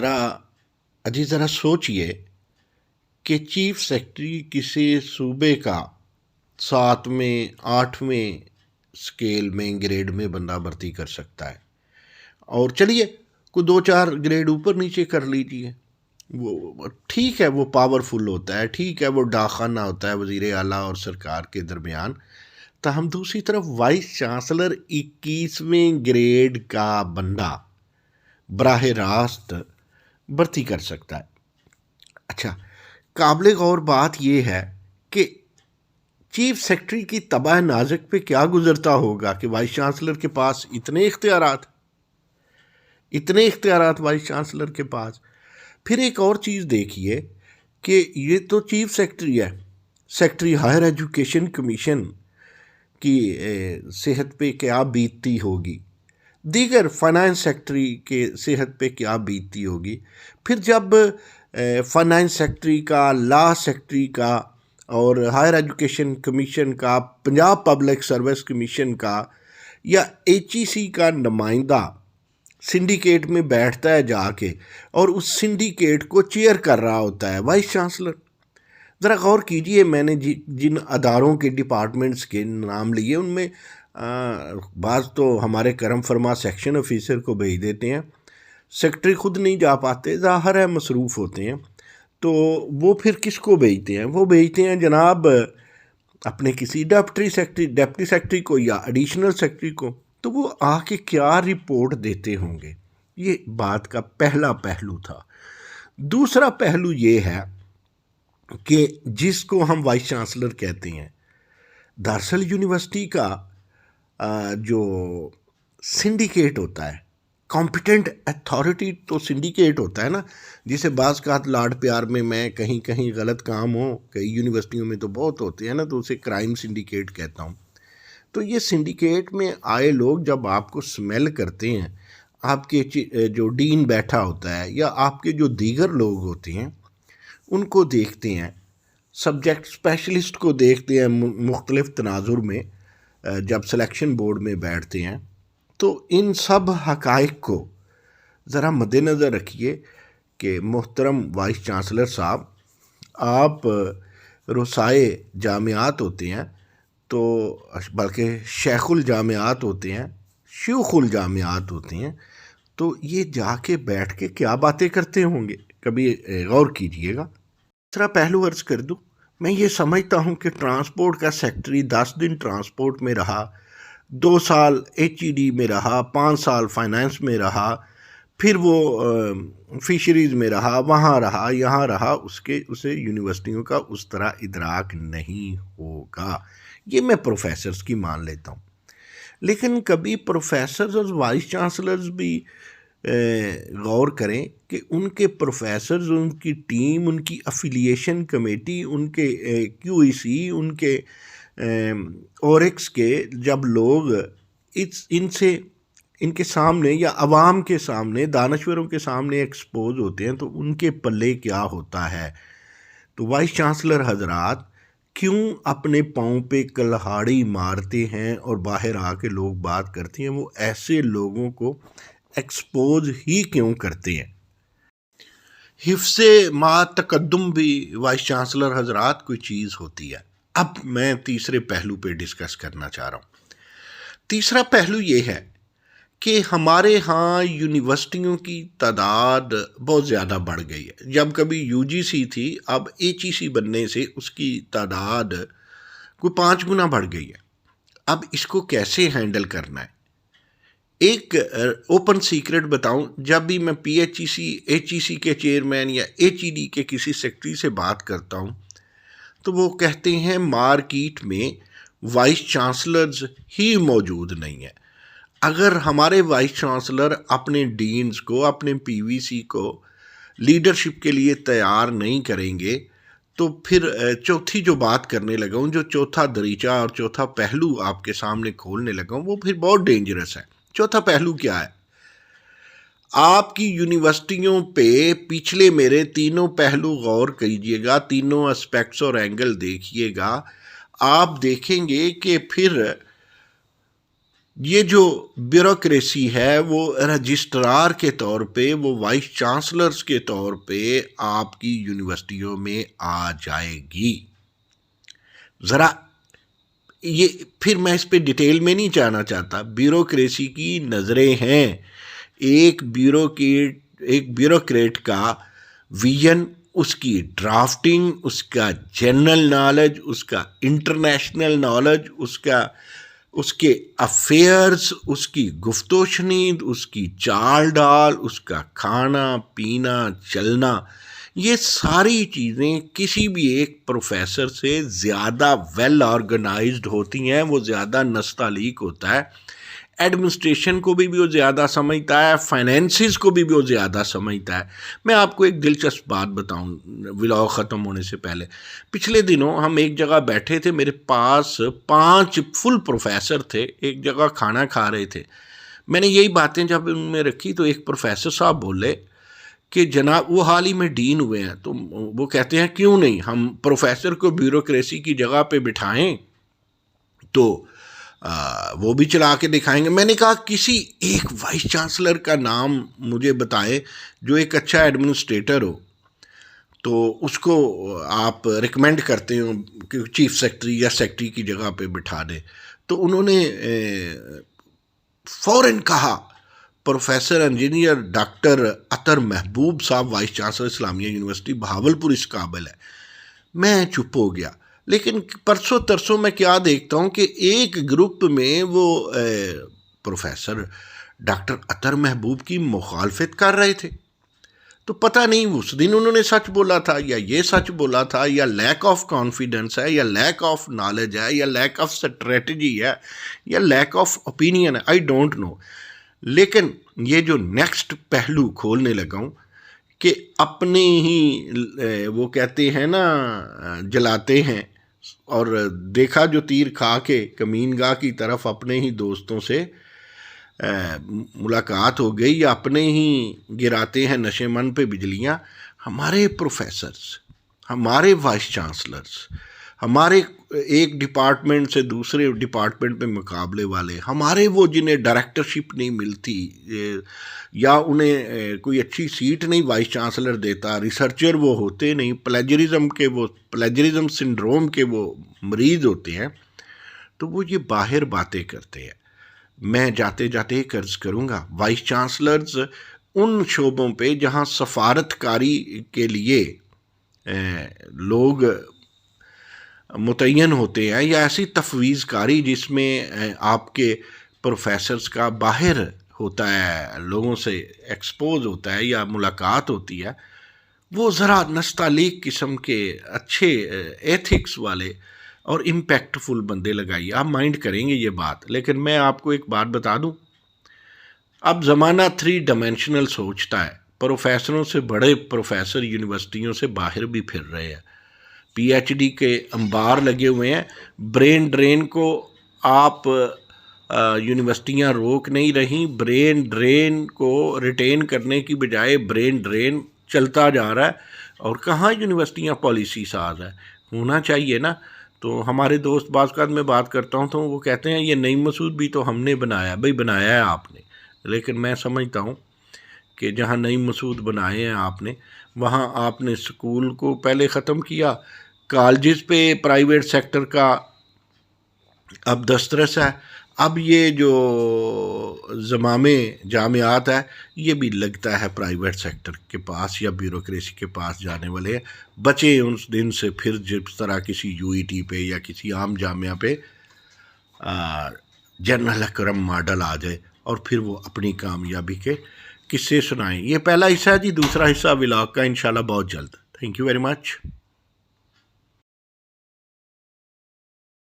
ज़रा अजी ज़रा सोचिए कि चीफ सेक्रेटरी किसी सूबे का 7वें 8वें स्केल में ग्रेड में बंदा भर्ती कर सकता है। और चलिए कोई 2-4 ग्रेड ऊपर नीचे कर लीजिए, वो ठीक है, वो पावरफुल होता है, ठीक है, वो डाखाना होता है वज़ीर आला और सरकार के दरमियान। हम दूसरी तरफ वाइस चांसलर 21वें ग्रेड का बंदा बराह रास्त भर्ती कर सकता है। अच्छा, काबिल गौर बात यह है कि चीफ सेक्रेटरी की तबाह नाज़क पे क्या गुजरता होगा कि वाइस चांसलर के पास इतने इख्तियारात वाइस चांसलर के पास। फिर एक और चीज़ देखिए कि ये तो चीफ सेक्रेटरी है, सेक्रेटरी हायर एजुकेशन कमीशन की सेहत पे क्या बीतती होगी, दीगर फाइनेंस सेक्रेटरी के सेहत पे क्या बीतती होगी। फिर जब फाइनेंस सेक्रेटरी का, लॉ सेक्रेटरी का और हायर एजुकेशन कमीशन का, पंजाब पब्लिक सर्विस कमीशन का या HEC का नुमाइंदा सिंडिकेट में बैठता है जाके और उस सिंडिकेट को चेयर कर रहा होता है वाइस चांसलर। ज़रा गौर कीजिए, मैंने जिन अदारों के डिपार्टमेंट्स के नाम लिए उनमें बाज़ तो हमारे करम फरमा सेक्शन ऑफिसर को भेज देते हैं, सेक्रेटरी ख़ुद नहीं जा पाते, ज़ाहिर है मसरूफ़ होते हैं, तो वो फिर किसको भेजते हैं? वो भेजते हैं जनाब अपने किसी डिप्टी सेक्रेटरी को या एडिशनल सेक्रेटरी को। तो वो आके क्या रिपोर्ट देते होंगे, ये बात का पहला पहलू था। दूसरा पहलू ये है कि जिसको हम वाइस चांसलर कहते हैं, दरअसल यूनिवर्सिटी का जो सिंडिकेट होता है, कॉम्पिटेंट अथॉरिटी तो सिंडिकेट होता है ना, जिसे बाज़ का लाड प्यार में मैं कहीं कहीं गलत काम हो, कई यूनिवर्सिटियों में तो बहुत होते हैं ना, तो उसे क्राइम सिंडिकेट कहता हूँ। तो ये सिंडिकेट में आए लोग जब आपको स्मेल करते हैं, आपके जो डीन बैठा होता है या आपके जो दीगर लोग होते हैं उनको देखते हैं, सब्जेक्ट स्पेशलिस्ट को देखते हैं मुख्तलिफ तनाजुर में जब सिलेक्शन बोर्ड में बैठते हैं, तो इन सब हक़ाइक़ को ज़रा मद्देनज़र रखिए कि मोहतरम वाइस चांसलर साहब, आप रुसाए जामियात होते हैं, तो बल्कि शेखुल जामियात होते हैं, शयूखुल जामियात होते हैं, तो ये जाके बैठ के क्या बातें करते होंगे, कभी गौर कीजिएगा। दूसरा पहलू अर्ज़ कर दूँ, मैं ये समझता हूँ कि ट्रांसपोर्ट का सेक्रेटरी 10 दिन ट्रांसपोर्ट में रहा, 2 साल HED में रहा, 5 साल फाइनेंस में रहा, फिर वो फिशरीज़ में रहा, वहाँ रहा, यहाँ रहा, उसे यूनिवर्सिटियों का उस तरह इदराक नहीं होगा। ये मैं प्रोफेसर्स की मान लेता हूँ, लेकिन कभी प्रोफेसर्स और वाइस चांसलर्स भी गौर करें कि उनके प्रोफेसर्स, उनकी टीम, उनकी अफिलिएशन कमेटी, उनके QEC, उनके OREX के जब लोग इनके सामने या अवाम के सामने, दानश्वरों के सामने एक्सपोज होते हैं, तो उनके पल्ले क्या होता है। तो वाइस चांसलर हजरात क्यों अपने पाँव पे कुल्हाड़ी मारते हैं और बाहर आके लोग बात करते हैं, वो ऐसे लोगों को एक्सपोज ही क्यों करते हैं। हिफ्ज़े मा तकद्दुम भी वाइस चांसलर हजरात कोई चीज़ होती है। अब मैं तीसरे पहलू पे डिस्कस करना चाह रहा हूँ। तीसरा पहलू ये है कि हमारे यहाँ यूनिवर्सिटियों की तादाद बहुत ज़्यादा बढ़ गई है। जब कभी UGC थी, अब HEC बनने से उसकी तादाद कोई 5 गुना बढ़ गई है। अब इसको कैसे हैंडल करना है, एक ओपन सीक्रेट बताऊं, जब भी मैं PHEC HEC के चेयरमैन या HED के किसी सेक्रेटरी से बात करता हूं, तो वो कहते हैं मार्केट में वाइस चांसलर्स ही मौजूद नहीं है। अगर हमारे वाइस चांसलर अपने डीन्स को, अपने PVC को लीडरशिप के लिए तैयार नहीं करेंगे, तो फिर चौथी जो बात करने लगा हूँ, जो चौथा दरीचा और चौथा पहलू आपके सामने खोलने लगा हूँ, वो फिर बहुत डेंजरस है। चौथा पहलू क्या है, आपकी यूनिवर्सिटियों पे पिछले मेरे तीनों पहलू गौर कीजिएगा, तीनों एस्पेक्ट्स और एंगल देखिएगा, आप देखेंगे कि फिर ये जो ब्यूरोक्रेसी है वो रजिस्ट्रार के तौर पे, वो वाइस चांसलर्स के तौर पे आपकी यूनिवर्सिटियों में आ जाएगी। ज़रा ये फिर मैं इस पे डिटेल में नहीं जाना चाहता। ब्यूरोक्रेसी की नज़रें हैं। एक ब्यूरोक्रेट का विजन, उसकी ड्राफ्टिंग, उसका जनरल नॉलेज, उसका इंटरनेशनल नॉलेज, उसके अफेयर्स, उसकी गुफ्तोशनीद, उसकी चाल डाल, उसका खाना पीना चलना, ये सारी चीज़ें किसी भी एक प्रोफेसर से ज़्यादा वेल ऑर्गेनाइज्ड होती हैं। वो ज़्यादा नस्तालीक होता है। एडमिनिस्ट्रेशन को भी वो ज़्यादा समझता है, फाइनेंसिस को भी वो ज़्यादा समझता है। मैं आपको एक दिलचस्प बात बताऊं व्लॉग ख़त्म होने से पहले। पिछले दिनों हम एक जगह बैठे थे, मेरे पास 5 फुल प्रोफेसर थे, एक जगह खाना खा रहे थे। मैंने यही बातें जब उनमें रखी तो एक प्रोफेसर साहब बोले कि जनाब, वो हाल ही में डीन हुए हैं, तो वो कहते हैं क्यों नहीं हम प्रोफेसर को ब्यूरोक्रेसी की जगह पे बिठाएं तो वो भी चला के दिखाएंगे। मैंने कहा किसी एक वाइस चांसलर का नाम मुझे बताएं जो एक अच्छा एडमिनिस्ट्रेटर हो, तो उसको आप रिकमेंड करते हो कि चीफ सेक्रेटरी या सेक्रेटरी की जगह पे बिठा दें। तो उन्होंने फ़ौरन कहा प्रोफेसर इंजीनियर डॉक्टर अतर महबूब साहब, vice chancellor Islamia university Bahawalpur, इस काबिल है। मैं चुप हो गया। लेकिन परसों तरसों मैं क्या देखता हूँ कि एक ग्रुप में वो प्रोफेसर डॉक्टर अतर महबूब की मुखालफत कर रहे थे। तो पता नहीं उस दिन उन्होंने सच बोला था या ये सच बोला था, या लैक ऑफ कॉन्फिडेंस है, या लैक ऑफ नॉलेज है, या लैक ऑफ स्ट्रेटजी है, या लैक ऑफ ओपिनियन है, आई डोंट नो। लेकिन ये जो नेक्स्ट पहलू खोलने लगा हूँ कि अपने ही वो कहते हैं ना, जलाते हैं, और देखा जो तीर खा के कमीनगाह की तरफ अपने ही दोस्तों से मुलाकात हो गई, या अपने ही गिराते हैं नशे मन पे बिजलियाँ। हमारे प्रोफेसर्स, हमारे वाइस चांसलर्स, हमारे एक डिपार्टमेंट से दूसरे डिपार्टमेंट में मुकाबले वाले, हमारे वो जिन्हें डायरेक्टरशिप नहीं मिलती या उन्हें कोई अच्छी सीट नहीं वाइस चांसलर देता, रिसर्चर वो होते नहीं, प्लेजरिज्म सिंड्रोम के वो मरीज़ होते हैं, तो वो ये बाहर बातें करते हैं। मैं जाते जाते एक अर्ज़ करूँगा, वाइस चांसलर्स उन शोबों पे जहाँ सफारतकारी के लिए लोग मुतय्यन होते हैं, या ऐसी तफवीज़ कारी जिसमें आपके प्रोफेसर्स का बाहर होता है, लोगों से एक्सपोज होता है या मुलाकात होती है, वो ज़रा नस्तालीक किस्म के अच्छे एथिक्स वाले और इम्पैक्टफुल बंदे लगाइए। आप माइंड करेंगे ये बात। लेकिन मैं आपको एक बात बता दूं, अब ज़माना 3 डायमेंशनल सोचता है। प्रोफेसरों से बड़े प्रोफेसर यूनिवर्सिटियों से बाहर भी फिर रहे हैं, पीएचडी के अंबार लगे हुए हैं। ब्रेन ड्रेन को आप यूनिवर्सिटियां रोक नहीं रही। ब्रेन ड्रेन को रिटेन करने की बजाय ब्रेन ड्रेन चलता जा रहा है, और कहाँ यूनिवर्सिटियां पॉलिसी साज है। होना चाहिए ना। तो हमारे दोस्त बाज़ मैं बात करता हूँ तो वो कहते हैं ये नईम मसूद भी तो हमने बनाया। भाई बनाया है आपने, लेकिन मैं समझता हूँ कि जहाँ नईम मसूद बनाए हैं आपने, वहाँ आपने स्कूल को पहले ख़त्म किया, कॉलेज पे प्राइवेट सेक्टर का अब दस्तरस है। अब ये जो ज़मामे जामियात है, ये भी लगता है प्राइवेट सेक्टर के पास या ब्यूरोक्रेसी के पास जाने वाले हैं। बचे उस दिन से फिर जिस तरह किसी यूईटी पे या किसी आम जामिया पे जनरल अकरम मॉडल आ जाए और फिर वो अपनी कामयाबी के किस्से सुनाएं। ये पहला हिस्सा है जी। दूसरा हिस्सा व्लॉग का इंशाल्लाह बहुत जल्द। Thank you very much.